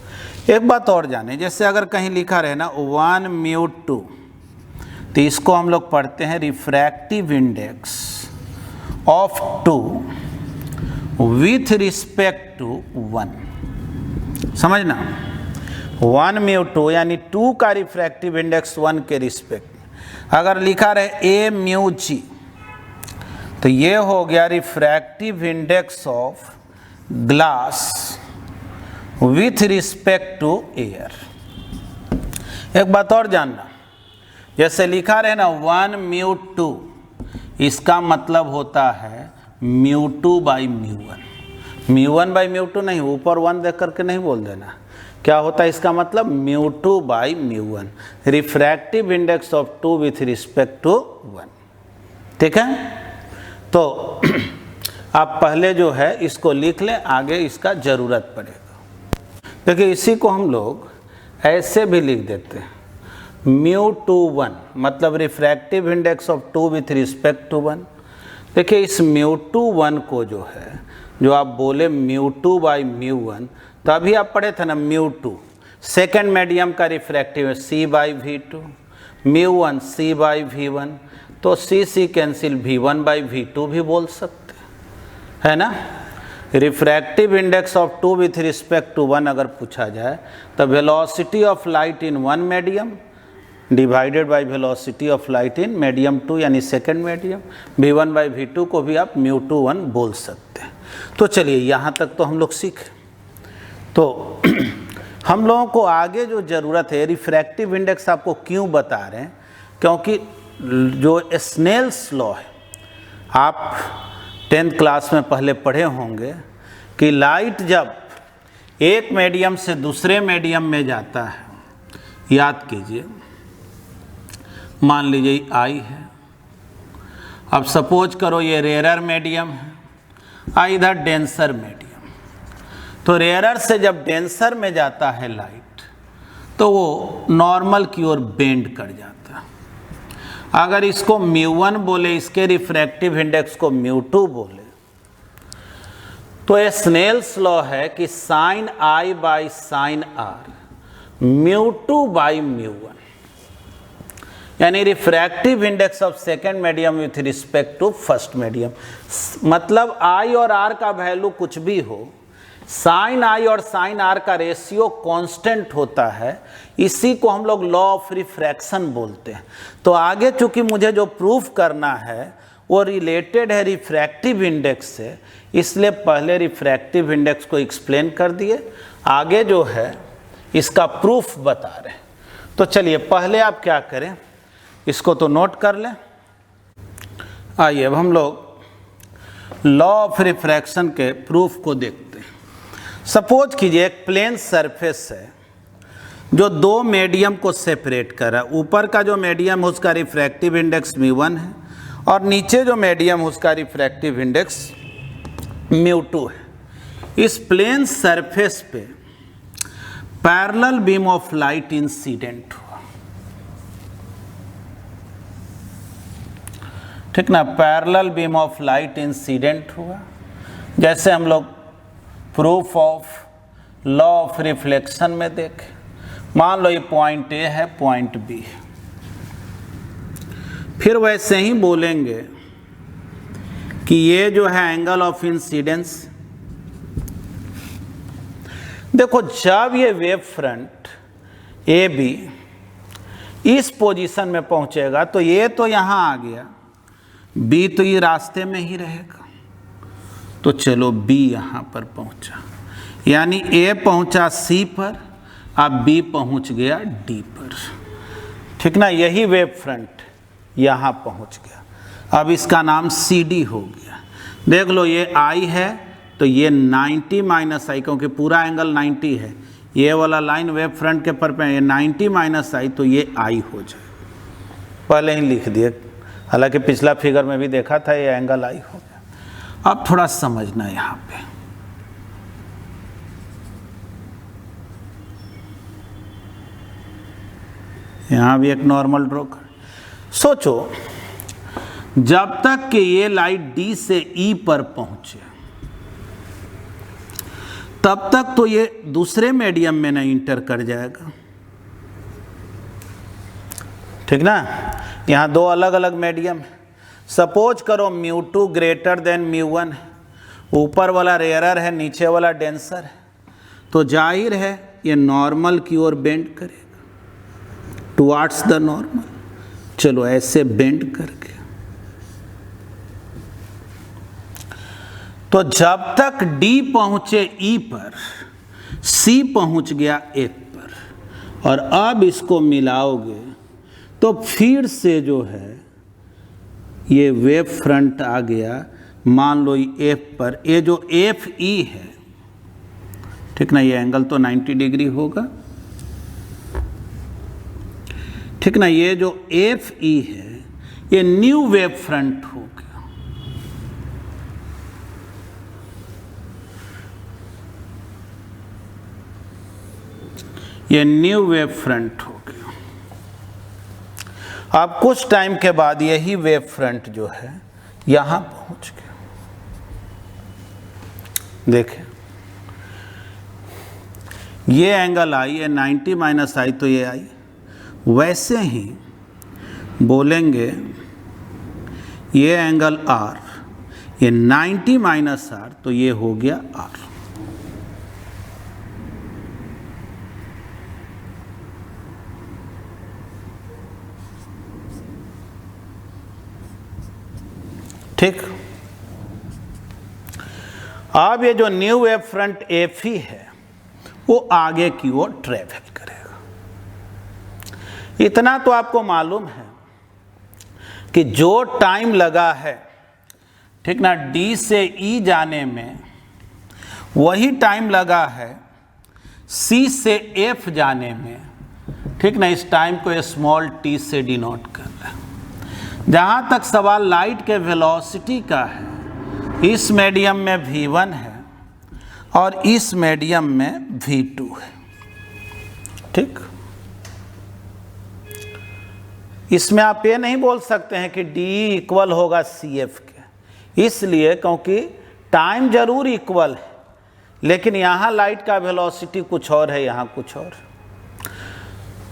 S1: एक बात और जाने, जैसे अगर कहीं लिखा रहे ना 1 म्यू 2, तो इसको हम लोग पढ़ते हैं refractive index of 2 with respect to 1। समझना, 1 म्यू 2 यानी 2 का रिफ्रैक्टिव इंडेक्स 1 के रिस्पेक्ट में। अगर लिखा रहे ए म्यू जी, तो ये हो गया refractive index of glass with respect to air. एक बात और जानना, जैसे लिखा रहे ना 1 म्यू 2, इसका मतलब होता है mu 2 by mu 1। Mu 1 by mu 2 नहीं, ऊपर 1 देख करके नहीं बोल देना, क्या होता है इसका मतलब mu 2 by mu 1, refractive index of 2 with respect to 1, ठीक है। तो आप पहले जो है इसको लिख लें, आगे इसका ज़रूरत पड़ेगा। देखिए इसी को हम लोग ऐसे भी लिख देते हैं, म्यू 2 1 मतलब refractive index of 2 with respect to 1। देखिए इस म्यू 2 1 को जो है, जो आप बोले म्यू 2 बाई म्यू 1, तो अभी आप पढ़े थे ना म्यू 2 सेकेंड मीडियम का refractive C by V 2, μ1 c by v1, तो c cancel v1 by v2 भी बोल सकते है ना। Refractive index of 2 with respect to 1 अगर पूछा जाए तो velocity of light in one medium divided by velocity of light in medium 2 यानी second medium, v1 by v2 को भी आप μ21 बोल सकते हैं। तो चलिए यहाँ तक तो हम लोग सीखे। तो हम लोगों को आगे जो ज़रूरत है, रिफ्रैक्टिव इंडेक्स आपको क्यों बता रहे हैं, क्योंकि जो स्नेल्स लॉ है, आप 10th क्लास में पहले पढ़े होंगे कि लाइट जब एक मीडियम से दूसरे मीडियम में जाता है, याद कीजिए, मान लीजिए आई है, अब सपोज करो ये रेयर मीडियम है, इधर डेंसर मीडियम, तो रेयर से जब डेंसर में जाता है लाइट तो वो नॉर्मल की ओर बेंड कर जाता है। अगर इसको μ1 बोले, इसके रिफ्रैक्टिव इंडेक्स को μ2 बोले, तो ये स्नेल्स लॉ है कि sine I by sine r μ2 by μ1, यानी refractive index of second medium with respect to first medium. मतलब आई और आर का वैल्यू कुछ भी हो, साइन आई और साइन आर का रेशियो कांस्टेंट होता है, इसी को हम लोग लॉ ऑफ रिफ्रैक्शन बोलते हैं। तो आगे चूंकि मुझे जो प्रूफ करना है वो रिलेटेड है रिफ्रैक्टिव इंडेक्स से, इसलिए पहले रिफ्रैक्टिव इंडेक्स को एक्सप्लेन कर दिए, आगे जो है इसका प्रूफ बता रहे हैं। तो चलिए पहले आप क्या करें, इसको तो नोट कर लें। आइए अब हम लोग लॉ ऑफ रिफ्रैक्शन के प्रूफ को देखते हैं। सपोज कीजिए एक प्लेन सरफेस है जो दो मीडियम को सेपरेट कर रहा है। ऊपर का जो मीडियम है उसका रिफ्रैक्टिव इंडेक्स μ1 है और नीचे जो मीडियम है उसका रिफ्रैक्टिव इंडेक्स μ2 है। इस प्लेन सरफेस पे parallel beam of light incident हुआ, ठीक ना, parallel beam of light incident हुआ। जैसे हम लोग proof of law of reflection में देखें, मान लो ये पॉइंट ए है, पॉइंट बी है, फिर वैसे ही बोलेंगे कि ये जो है एंगल ऑफ इंसिडेंस। देखो जब ये वेव फ्रंट ए बी इस पोजीशन में पहुंचेगा तो ये तो यहाँ आ गया, बी तो ये रास्ते में ही रहेगा, तो चलो बी यहाँ पर पहुंचा, यानी ए पहुंचा सी पर, अब बी पहुंच गया डी पर, ठीक ना। यही वेव फ्रंट यहाँ पहुंच गया, अब इसका नाम सी डी हो गया। देख लो ये आई है तो ये 90 माइनस आई, क्योंकि पूरा एंगल 90 है, ये वाला लाइन वेव फ्रंट के पर ये 90 माइनस आई तो ये आई हो जाए, पहले ही लिख दिए, हालांकि पिछला फिगर में भी देखा था ये एंगल आई हो गया। अब थोड़ा समझना यहाँ पे, यहाँ भी एक नॉर्मल ड्रॉ कर। सोचो जब तक कि ये लाइट डी से ई पर पहुंचे तब तक तो ये दूसरे मीडियम में नहीं इंटर कर जाएगा, ठीक ना। यहाँ दो अलग अलग मीडियम है। सपोज करो μ2 ग्रेटर देन μ1 है, ऊपर वाला रेयरर है, नीचे वाला डेंसर है, तो जाहिर है ये नॉर्मल की ओर बेंड करेगा, टुवार्ड्स द नॉर्मल। चलो ऐसे बेंड करके, तो जब तक D पहुंचे E पर, C पहुंच गया F पर, और अब इसको मिलाओगे तो फिर से जो है ये वेव फ्रंट आ गया, मान लो F पर, ये जो FE है, ठीक ना, ये एंगल तो 90 डिग्री होगा, ठीक ना। ये जो FE है ये न्यू वेव फ्रंट हो गया, ये न्यू वेव फ्रंट हो गया। अब कुछ टाइम के बाद यही वेव फ्रंट जो है यहां पहुंच गया। देखें ये एंगल आई, ये 90 माइनस आई तो ये आई। वैसे ही बोलेंगे ये एंगल R, ये 90 माइनस R, तो ये हो गया R। ठीक। अब ये जो न्यू वेव फ्रंट FE है वो आगे की ओर ट्रेवल करेगा। इतना तो आपको मालूम है कि जो टाइम लगा है, ठीक ना, D से E जाने में, वही टाइम लगा है C से F जाने में, ठीक ना। इस टाइम को स्मॉल t से डिनोट कर रहा है। जहाँ तक सवाल लाइट के वेलोसिटी का है, इस मीडियम में v1 है और इस मीडियम में v2 है, ठीक। इसमें आप ये नहीं बोल सकते हैं कि d इक्वल होगा CF के, इसलिए क्योंकि टाइम जरूर इक्वल है, लेकिन यहाँ लाइट का वेलोसिटी कुछ और है, यहाँ कुछ और।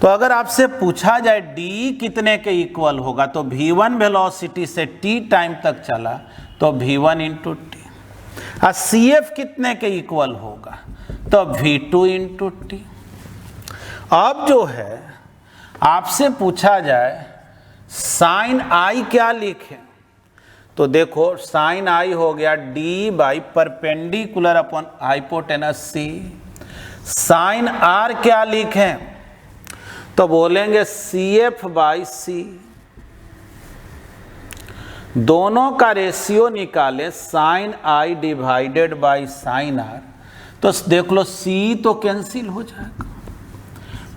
S1: तो अगर आपसे पूछा जाए d कितने के इक्वल होगा, तो v1 वेलोसिटी से t टाइम तक चला तो v1 इंटू टी। और CF कितने के इक्वल होगा, तो v2 इंटू टी। अब जो है आपसे पूछा जाए साइन I क्या लिखें, तो देखो साइन I हो गया d by perpendicular upon hypotenuse C। Sine R क्या लिखें, तो बोलेंगे CF बाई C। दोनों का रेशियो निकाले sine I divided by sine R, तो देख लो C तो कैंसिल हो जाएगा,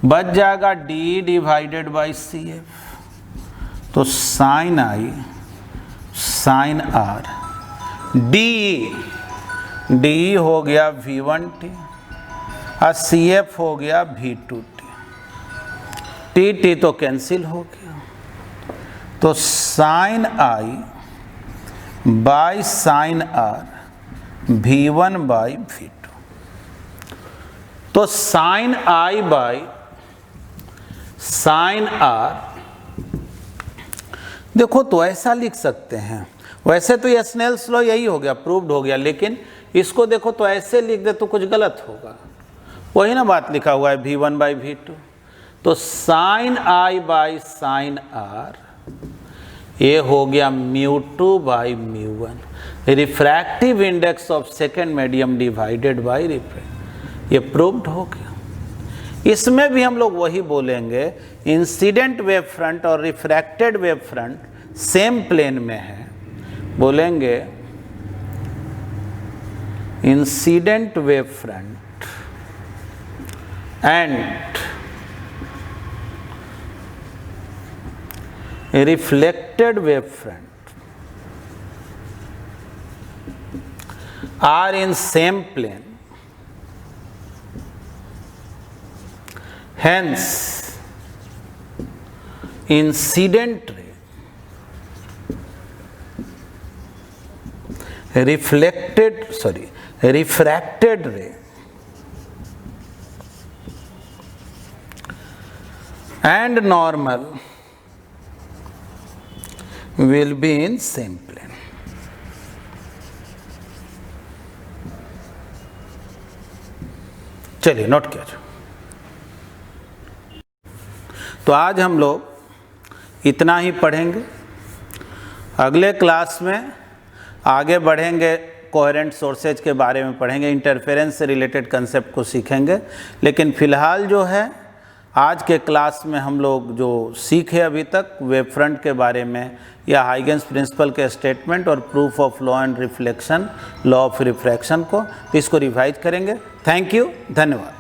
S1: बच जाएगा D डिवाइडेड बाई CF। तो sine I sine R, D हो गया v1t और CF हो गया v2t। t तो कैंसिल हो गया, तो sine I by sine R v1 by v2। तो sine I by sine R, देखो तो ऐसा लिख सकते हैं। वैसे तो ये स्नेल्स लॉ यही हो गया, प्रूव्ड हो गया, लेकिन इसको देखो तो ऐसे लिख दे तो कुछ गलत होगा। वही ना बात लिखा हुआ है v1 बाई v2। तो sine I by sine R ये हो गया μ2 by μ1, refractive index of second medium divided by refract, ये प्रूव्ड हो गया। इसमें भी हम लोग वही बोलेंगे, इंसिडेंट वेव फ्रंट और refracted wave front same plane में है, बोलेंगे incident wave front and reflected wave front are in same plane, hence incident ray, refracted ray and normal will be in same plane। चलिए note किया जाए। तो आज हम लोग इतना ही पढ़ेंगे। अगले क्लास में आगे बढ़ेंगे, कोहेरेंट सोर्सेज के बारे में पढ़ेंगे, इंटरफेरेंस से रिलेटेड कंसेप्ट को सीखेंगे। लेकिन फ़िलहाल जो है आज के क्लास में हम लोग जो सीखे अभी तक वेव फ्रंट के बारे में, या हाइगेंस प्रिंसिपल के स्टेटमेंट और proof of law and reflection, law of refraction को, तो इसको रिवाइज करेंगे। थैंक यू, धन्यवाद।